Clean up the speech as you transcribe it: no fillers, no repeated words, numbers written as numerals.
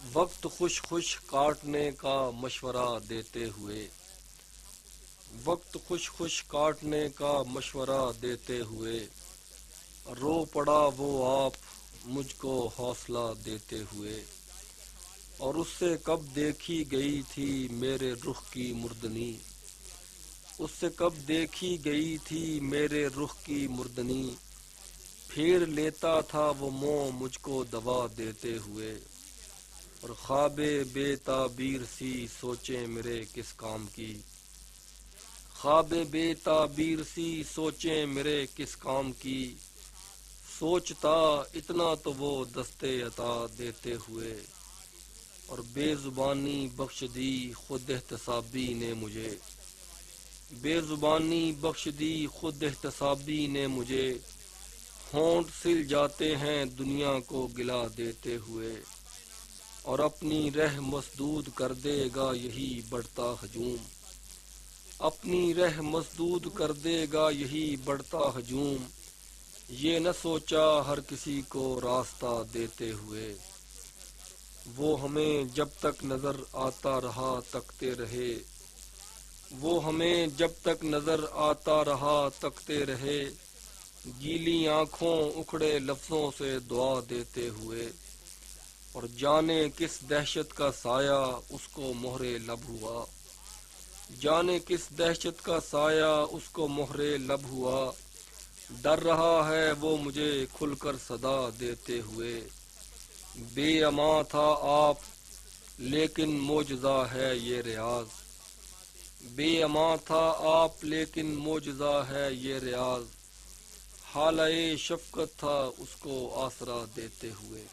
وقت خوش خوش کاٹنے کا مشورہ دیتے ہوئے، وقت خوش خوش کاٹنے کا مشورہ دیتے ہوئے، رو پڑا وہ آپ مجھ کو حوصلہ دیتے ہوئے، اور اس سے کب دیکھی گئی تھی میرے رخ کی مردنی، اس سے کب دیکھی گئی تھی میرے رخ کی مردنی، پھیر لیتا تھا وہ منہ مجھ کو دوا دیتے ہوئے، اور خواب بے تعبیر سی سوچیں میرے کس کام کی، خواب بے تعبیر سی سوچیں میرے کس کام کی، سوچتا اتنا تو وہ دستے عطا دیتے ہوئے، اور بے زبانی بخش دی خود احتسابی نے مجھے، بے زبانی بخش دی خود احتسابی نے مجھے، ہونٹ سل جاتے ہیں دنیا کو گلا دیتے ہوئے، اور اپنی رہ مسدود کر دے گا یہی بڑھتا ہجوم، اپنی رہ مسدود کر دے گا یہی بڑھتا ہجوم، یہ نہ سوچا ہر کسی کو راستہ دیتے ہوئے، وہ ہمیں جب تک نظر آتا رہا تکتے رہے، وہ ہمیں جب تک نظر آتا رہا تکتے رہے، گیلی آنکھوں اکھڑے لفظوں سے دعا دیتے ہوئے، اور جانے کس دہشت کا سایہ اس کو مہرے لب ہوا، جانے کس دہشت کا سایہ اس کو مہرے لب ہوا، ڈر رہا ہے وہ مجھے کھل کر صدا دیتے ہوئے، بے امان تھا آپ لیکن معجزہ ہے یہ ریاض، بے امان تھا آپ لیکن معجزہ ہے یہ ریاض، حالۂ شفقت تھا اس کو آسرا دیتے ہوئے۔